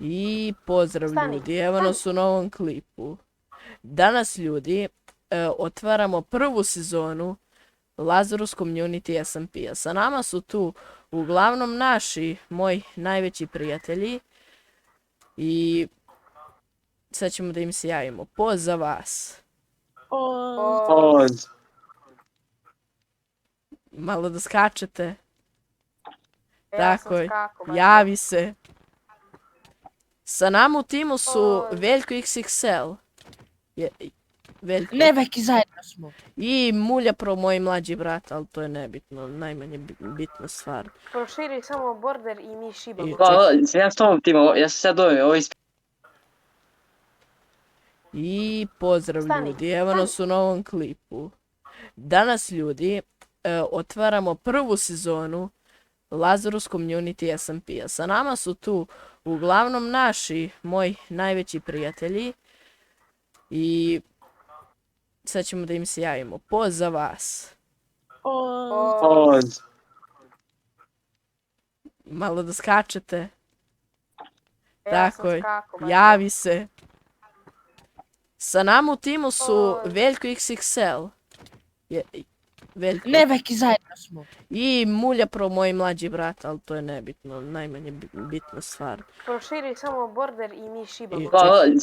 I pozdrav Stani, ljudi, evo nas u novom klipu. Danas ljudi otvaramo prvu sezonu Lazarus Community SMP-a. Sa nama su tu uglavnom moji najveći prijatelji. I sad ćemo da im se javimo. Poz za vas. Poz. Malo da skačete. Ja Tako sam je. skakao, baš Javi se. Sa nama u timu su Veljko XXL. Veljko. Ne, veki zajedno smo. I Mulja Pro, moj mlađi brat, ali to je nebitno, najmanje bitna stvar. Proširi samo border i mi šibamo. I- Ja s tobom tima, ja sam sad dojel, ovo ispred. I pozdrav Stani, ljudi, evo nas u novom klipu. Danas ljudi otvaramo prvu sezonu Lazarus Community SMP-a. Sa nama su tu uglavnom moji najveći prijatelji. I sad ćemo da im se javimo. Poz za vas. Poz. Malo da skačete. Ja Tako sam je. skakao, baš Javi se. Sa nama u timu su Veljko XXL. Veljko. Ne, veki zajedno smo. I Mulja Pro, moj mlađi brat, ali to je nebitno, najmanje bitna stvar. Proširi samo border i mi šibamo.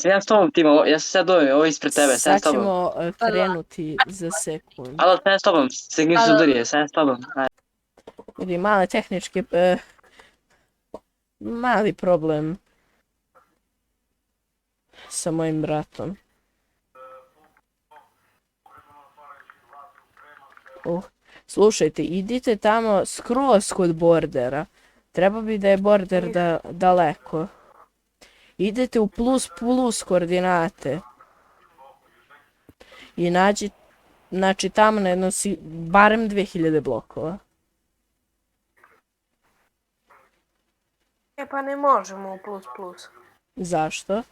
Ja s tobom tima, ja sam sad dojel, ovo ispred tebe, sad Sad s tobom. ćemo krenuti za sekund. Alo, sad s tobom, stigni su durije, sad s tobom. Vidi, male tehničke... mali problem sa mojim bratom. Slušajte, idite tamo skroz kod bordera. Treba bi da je border daleko. Idete u plus koordinate. I znači tamo na jedno barem 2000 blokova. E pa ne možemo u plus. Zašto?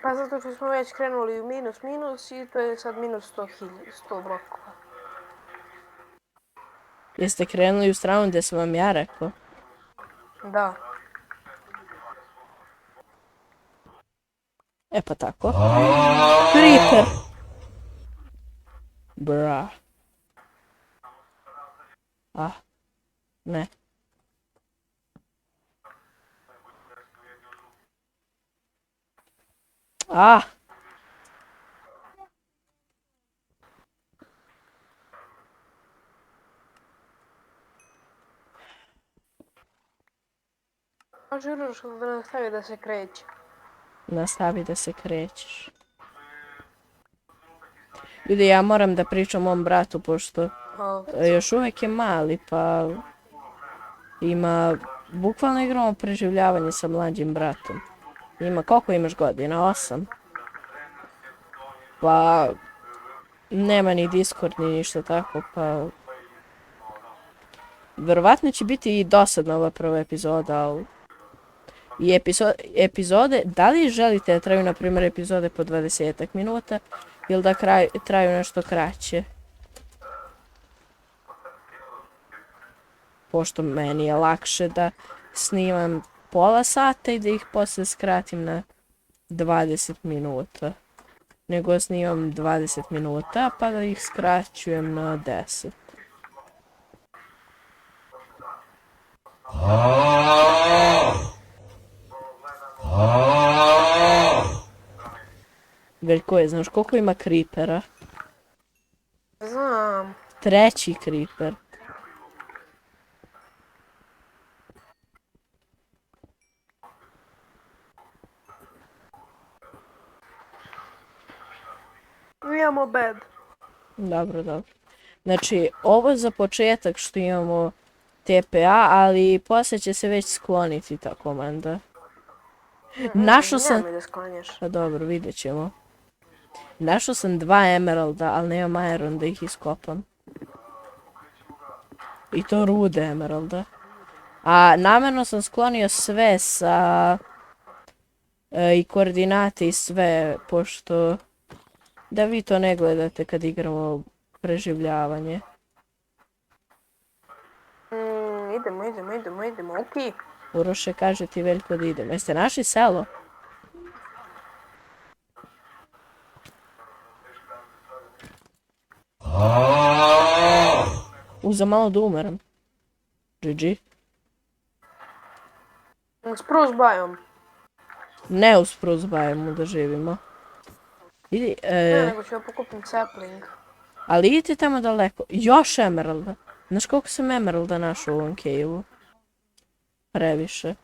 Pa zato što smo već krenuli u minus i to je sad minus 100 blokova. Jeste krenuli u stranu gdje sam vam ja rekao? Da. E pa tako. Creeper. Bra. Ne. Može Uroško da nastavi da se kreće. Nastavi da se krećeš. Ljudi, ja moram da pričam mom bratu, pošto još uvijek je mali, pa bukvalno igramo preživljavanje sa mlađim bratom. Koliko imaš godina? 8. Pa nema ni Discord ni ništa tako, pa verovatno će biti i dosadna ova prva epizoda, ali i epizode, da li želite da traju, na primjer, epizode po 20 minuta ili da traju nešto kraće? Pošto meni je lakše da snimam pola sata i da ih poslije skratim na 20 minuta. Nego snimam 20 minuta pa da ih skraćujem na 10. Veljko je, znaš koliko ima creepera? Znam. 3. creeper. Mi imamo bed. Dobro. Znači, ovo je za početak što imamo TPA, ali poslije će se već skloniti ta komanda. Našao sam... Nemoj da sklanjaš. Pa dobro, vidjet ćemo. Našao sam 2 emeralda, ali nemam iron da ih iskopam. I to rude emeralda. A namjerno sam sklonio sve sa... i koordinate i sve, pošto... da vi to ne gledate kad igramo preživljavanje. Idemo, okej. Uroše, kaže ti Veljko da idemo. Jeste našli selo? Za malo da umeram. GG. Spruce biome. Ne u Spruce biome da živimo. Idi, Ne, nego ću ja pokupim sapling. ali idite tamo daleko. Još emeralda. Znaš koliko sam emeralda našao u ovom cave-u? Previše.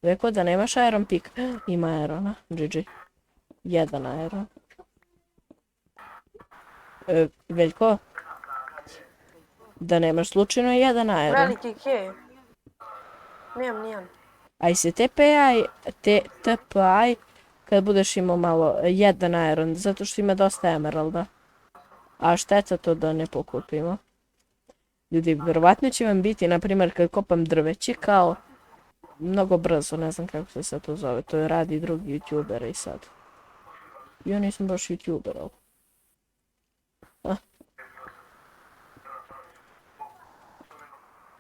Rekao da nemaš iron pick. Ima irona. GG. Jedan iron. Veljko? Da nemaš slučajno jedan iron. Veliki cave. Nemam nijedan. Aj se TPI kad budeš imao malo jedan iron, zato što ima dosta emeralda. A šteta to da ne pokupimo. Ljudi, vjerovatno će vam biti, na primjer, kad kopam drveće, kao mnogo brzo, ne znam kako se sad to zove, to radi drugi youtuber i sad. Ja nisam baš youtuber, ali.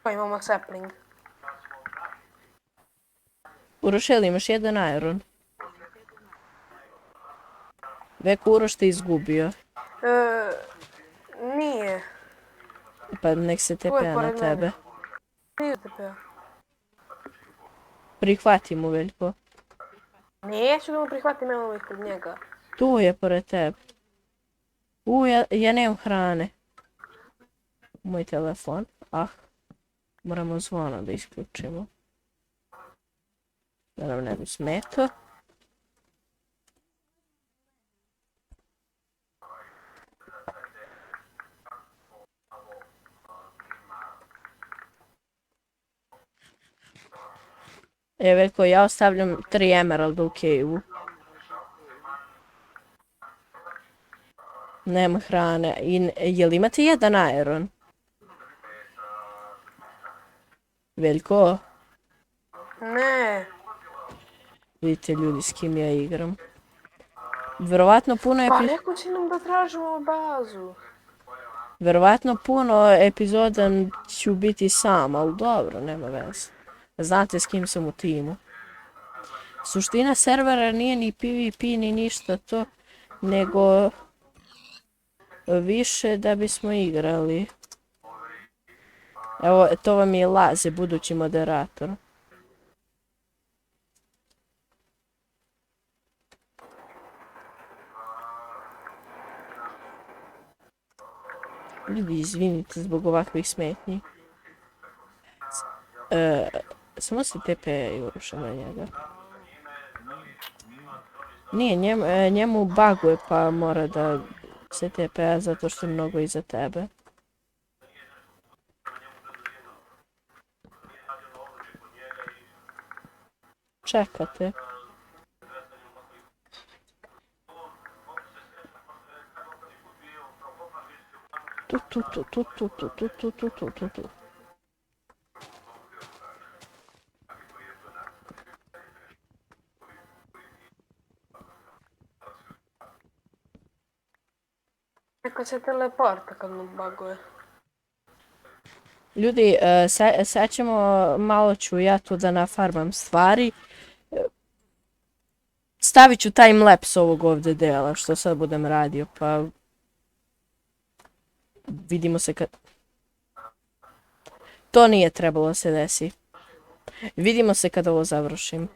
Pa imamo sapling. Uroš, imaš jedan iron? Vek Uroš te izgubio. Nije. Pa nek se Tu je TP na pored tebe. mene. Nije TP-a. Prihvati mu, Veljko. Neću da mu prihvatim, evo ispred njega. Tu je pored tebe. Ja nemam hrane. Moj telefon. Moramo zvono da isključimo. Da nam ne bi smetao. Veljko, ja ostavljam 3 emeralda u cave-u. Nema hrane. Jel imate jedan iron? Veljko? Ne. Vidite ljudi s kim ja igram. Verovatno puno Pa rekao si nam da tražimo bazu. Verovatno puno epizoda ću biti sam, ali dobro, nema veze. Znate s kim sam u timu. Suština servera nije ni PvP ni ništa to, nego više da bismo igrali. Evo, to vam je Laze, budući moderator. Ljudi, izvinite zbog ovakvih smetnji. Samo se TP i urušam na njega. Nije, njemu buguje pa mora da se TP-a zato što je mnogo iza tebe. Čekate. Tu. Neko se teleporta kad mu buguje. Ljudi, sad ćemo, malo ću ja tu da nafarmam stvari. Stavit ću timelapse ovog ovdje dela, što sad budem radio, pa vidimo se kad... To nije trebalo se desi. Vidimo se kad ovo završim.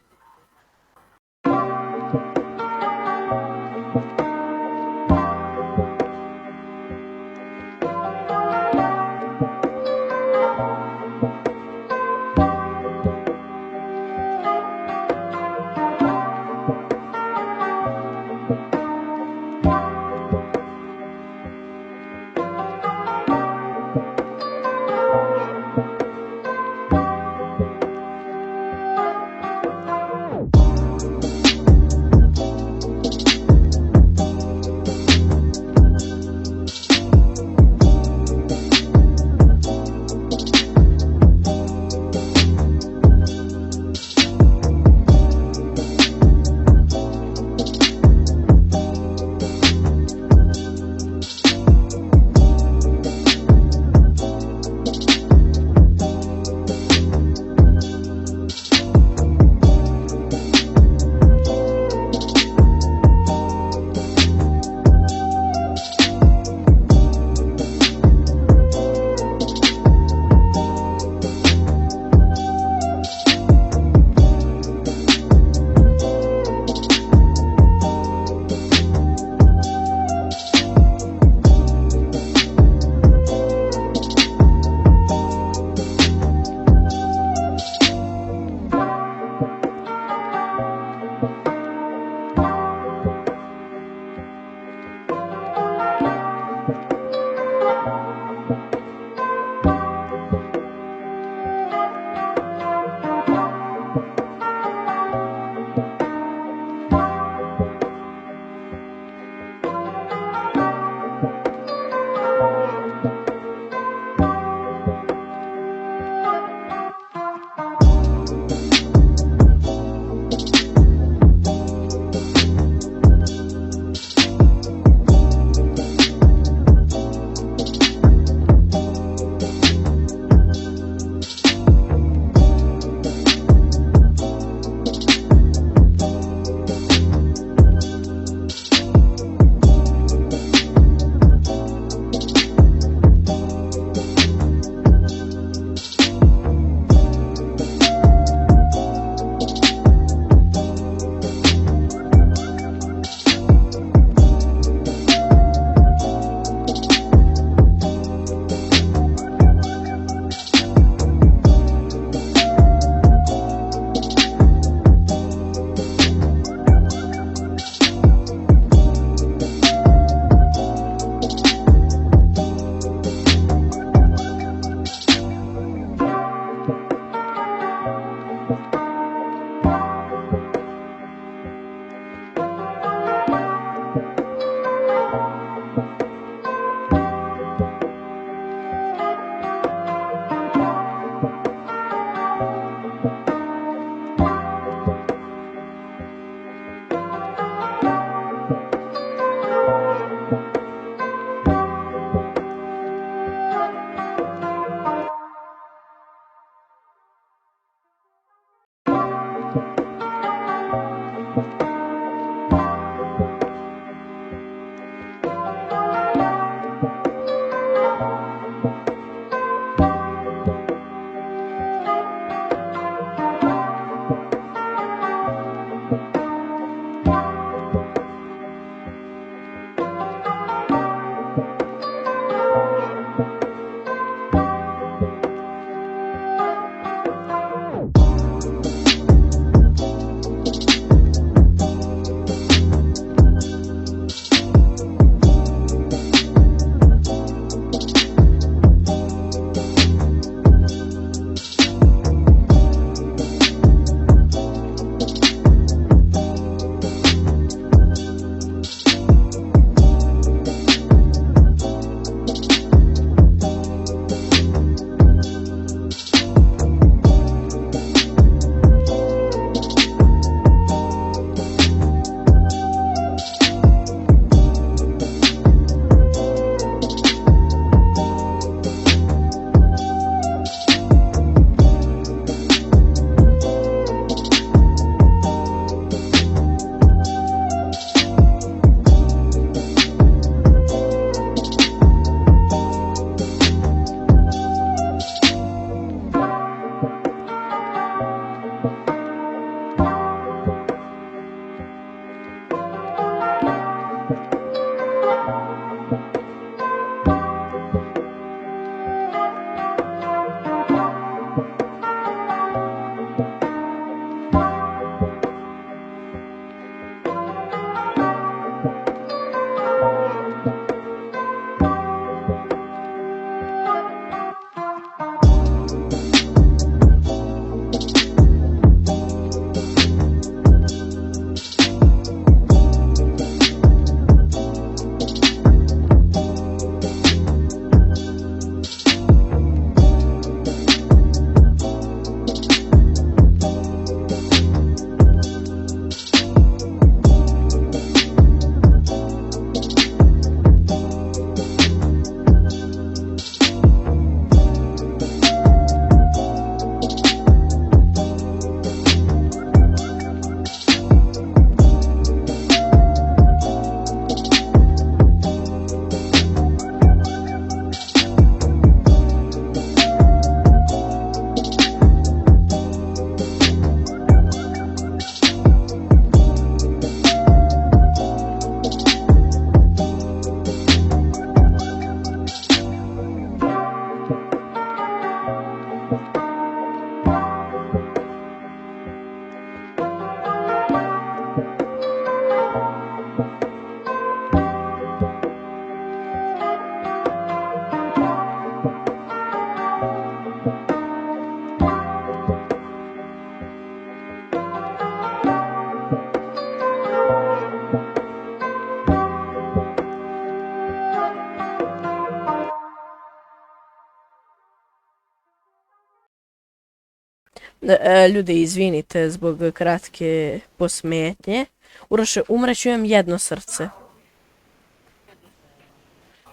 Ljudi, izvinite zbog kratke posmetnje. Uroše, umreću, imam jedno srce.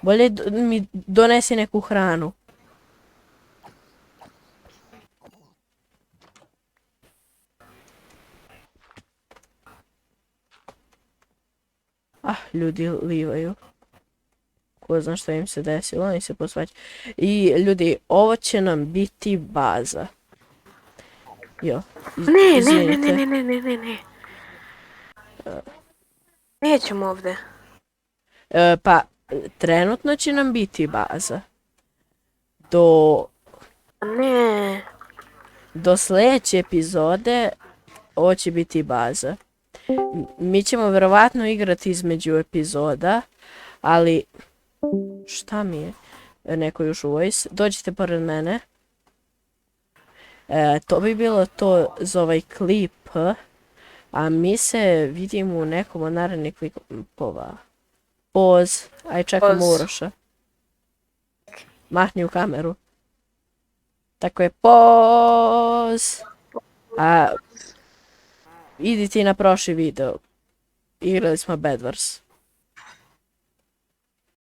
Bolje mi donesi neku hranu. Ljudi livaju. Ko zna što im se desilo, oni se posvađaju. I ljudi, ovo će nam biti baza. Jo, Ne. izvinite. Ne. Nećemo ovde. Pa, trenutno će nam biti baza. Do Ne. sljedeće epizode ovo će biti baza. Mi ćemo verovatno igrati između epizoda, ali šta mi je? Neko još u voice. Dođite pored mene. To bi bilo to za ovaj klip. A mi se vidimo u nekom od narednih klipova. Poz. Aj čekamo Poz. Uroša. Mahni u kameru. Tako je, poz. Idi ti na prošli video. Igrali smo Bed Wars.